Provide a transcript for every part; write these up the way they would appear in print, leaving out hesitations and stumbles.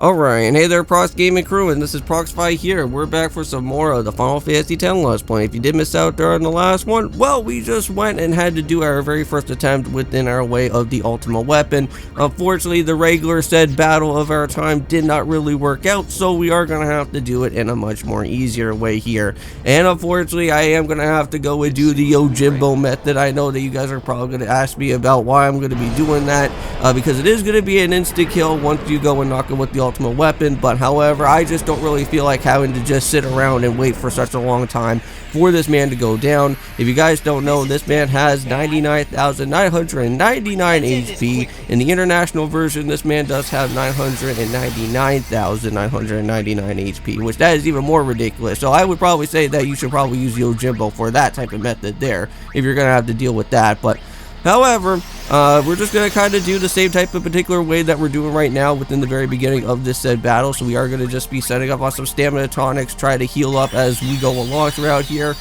Alright, and hey there, Prox Gaming Crew, and this is Proxify here. We're back for some more of the Final Fantasy X Let's Play. If you did miss out during the last one, well, we just went and had to do our very first attempt within our way of the Ultima weapon. Unfortunately, the regular said battle of our time did not really work out, so we are going to have to do it in a much more easier way here. And unfortunately, I am going to have to go and do the Yojimbo method. I know that you guys are probably going to ask me about why I'm going to be doing that, because it is going to be an instant kill once you go and knock it with the Ultimate weapon. But however, I just don't really feel like having to just sit around and wait for such a long time for this man to go down. If you guys don't know, this man has 99,999 HP. In the international version, this man does have 999,999 HP, which that is even more ridiculous. So I would probably say that you should probably use Yojimbo for that type of method there, if you're gonna have to deal with that. But however, we're just going to kind of do the same type of particular way that we're doing right now within the very beginning of this said battle. So we are going to just be setting up on some stamina tonics, try to heal up as we go along throughout here.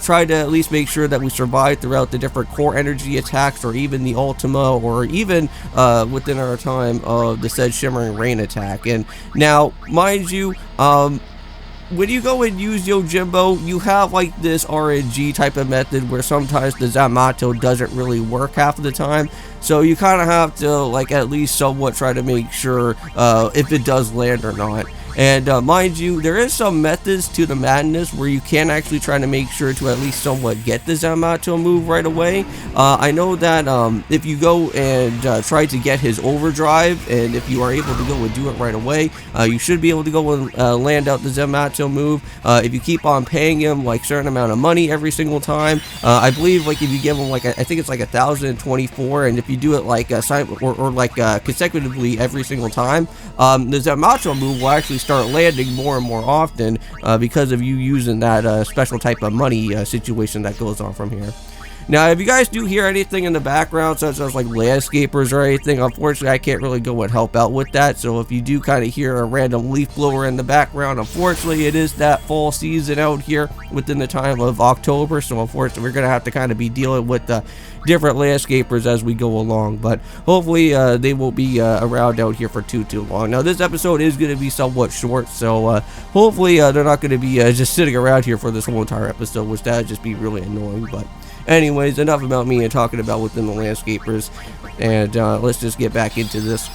Try to at least make sure that we survive throughout the different core energy attacks, or even the Ultima, or even within our time of the said Shimmering Rain attack. And now, mind you, when you go and use Yojimbo, you have like this RNG type of method where sometimes the Zamato doesn't really work half of the time. So you kind of have to like at least somewhat try to make sure if it does land or not. And mind you, there is some methods to the madness where you can actually try to make sure to at least somewhat get the Zamato move right away. I know that if you go and try to get his overdrive, and if you are able to go and do it right away, you should be able to go and land out the Zamato move. If you keep on paying him like certain amount of money every single time, I believe like if you give him like I think it's like 1,024, and if you do it like consecutively every single time, the Zamato move will actually start landing more and more often because of you using that special type of money situation that goes on from here. Now, if you guys do hear anything in the background, such as like landscapers or anything, unfortunately I can't really go and help out with that. So if you do kind of hear a random leaf blower in the background, unfortunately it is that fall season out here within the time of October. So unfortunately we're going to have to kind of be dealing with different landscapers as we go along. But hopefully they won't be around out here for too long. Now this episode is going to be somewhat short, so hopefully they're not going to be just sitting around here for this whole entire episode, which that would just be really annoying. But anyways, enough about me and talking about within the landscapers, and let's just get back into this.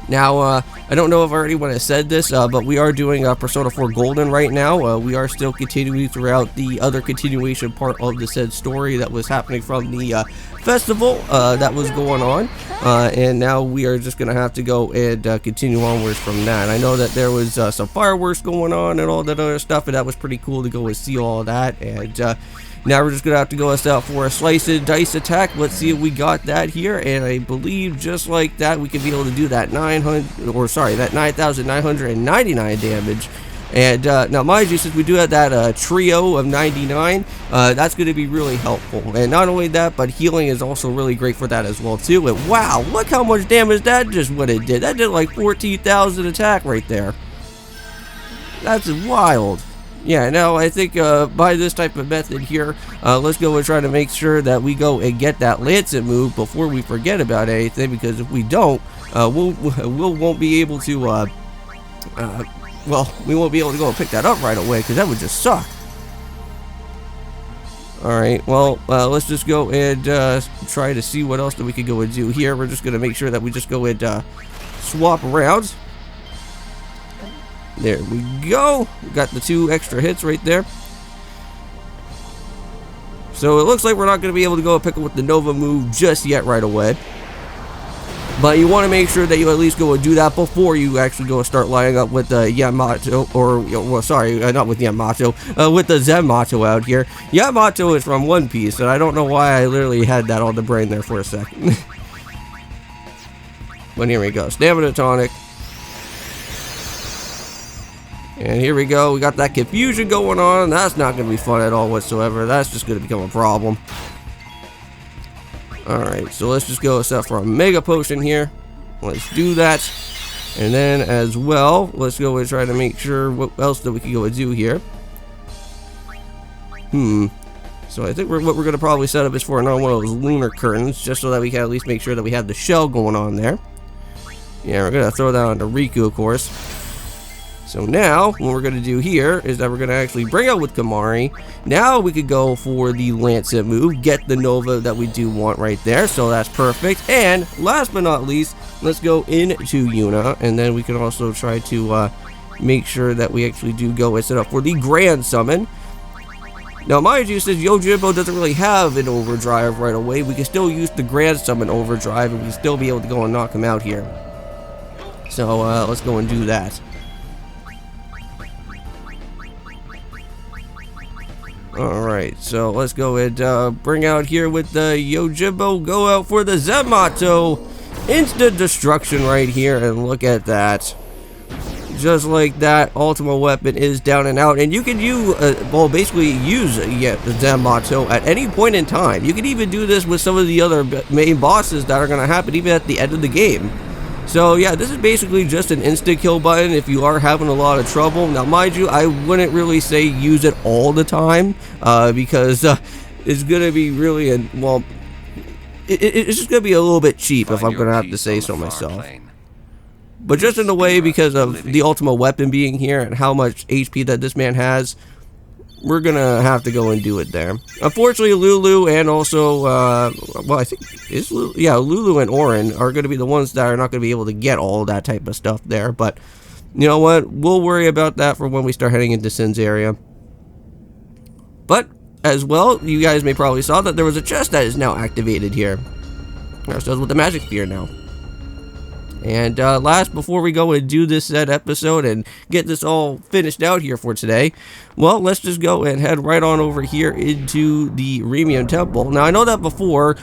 Now, I don't know if I already would have said this, but we are doing Persona 4 Golden right now. We are still continuing throughout the other continuation part of the said story that was happening from the festival that was going on. And now we are just going to have to go and continue onwards from that. I know that there was some fireworks going on and all that other stuff, and that was pretty cool to go and see all that. And now we're just going to have to go out for a slice and dice attack. Let's see if we got that here. And I believe just like that, we can be able to do that 9,999 damage. And now mind you, since we do have that trio of 99, that's going to be really helpful. And not only that, but healing is also really great for that as well too. And wow, look how much damage that just what it did. That did like 14,000 attack right there. That's wild. Yeah, now I think by this type of method here, let's go and try to make sure that we go and get that Lancet move before we forget about anything, because if we don't, we won't be able to, we won't be able to go and pick that up right away, because that would just suck. Alright, well, let's just go and try to see what else that we could go and do here. We're just going to make sure that we just go and swap around. There we go. We got the 2 extra hits right there. So it looks like we're not going to be able to go and pick up with the Nova move just yet right away. But you want to make sure that you at least go and do that before you actually go and start lining up with the Yamato, or, well, sorry, not with Yamato, with the Zamato out here. Yamato is from One Piece, and I don't know why I literally had that on the brain there for a second. But here we go. Stamina tonic. And here we go, we got that confusion going on, and that's not going to be fun at all whatsoever. That's just going to become a problem. Alright, so let's just go set for a Mega Potion here. Let's do that. And then as well, let's go and try to make sure what else that we can go and do here. So I think what we're going to probably set up is for another one of those lunar curtains, just so that we can at least make sure that we have the shell going on there. Yeah, we're gonna throw that on to Riku, of course. So now, what we're gonna do here is that we're gonna actually bring out with Kamari. Now we could go for the Lancet move, get the Nova that we do want right there, so that's perfect. And last but not least, let's go into Yuna, and then we can also try to make sure that we actually do go and set up for the Grand Summon. Now, mind you, since Yojimbo doesn't really have an overdrive right away, we can still use the Grand Summon overdrive, and we can still be able to go and knock him out here. So, let's go and do that. Alright, so let's go and bring out here with the Yojimbo, go out for the Zemato. Instant destruction right here, and look at that. Just like that, Ultima weapon is down and out, and you can basically use the Zemato at any point in time. You can even do this with some of the other main bosses that are going to happen even at the end of the game. So yeah, this is basically just an instant kill button if you are having a lot of trouble. Now mind you, I wouldn't really say use it all the time, because it's going to be really, it's just going to be a little bit cheap if I'm going to have to say so myself. But just in the way, because of the Ultima weapon being here and how much HP that this man has, we're going to have to go and do it there. Unfortunately, Lulu and also, well, I think, Lulu and Orin are going to be the ones that are not going to be able to get all that type of stuff there. But, you know what? We'll worry about that for when we start heading into Sin's area. But, as well, you guys may probably saw that there was a chest that is now activated here. Ourselves with the magic sphere now. And last, before we go and do this said episode and get this all finished out here for today, well, let's just go and head right on over here into the Remiem Temple. Now, I know that before,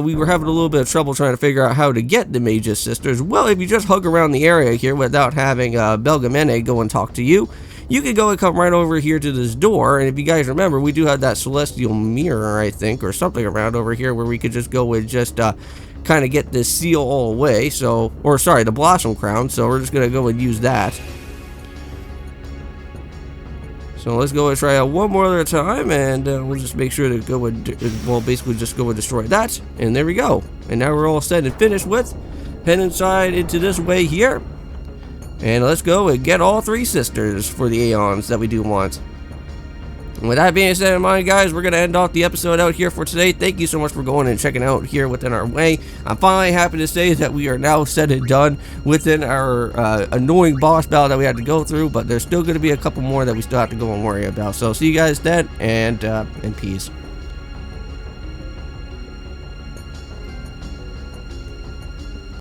we were having a little bit of trouble trying to figure out how to get the Mage's Sisters. Well, if you just hug around the area here without having Belgamene go and talk to you, you can go and come right over here to this door. And if you guys remember, we do have that Celestial Mirror, I think, or something around over here where we could just go and just kind of get this seal all away. So, or sorry, the Blossom Crown. So we're just gonna go and use that. So let's go and try out one more other time, and we'll just make sure to go and basically just go and destroy that. And there we go. And now we're all set and finished with. Head inside into this way here, and let's go and get all 3 sisters for the Aeons that we do want. And with that being said in mind, guys, we're going to end off the episode out here for today. Thank you so much for going and checking out here within our way. I'm finally happy to say that we are now set and done within our annoying boss battle that we had to go through, but there's still going to be a couple more that we still have to go and worry about. So see you guys then, and peace.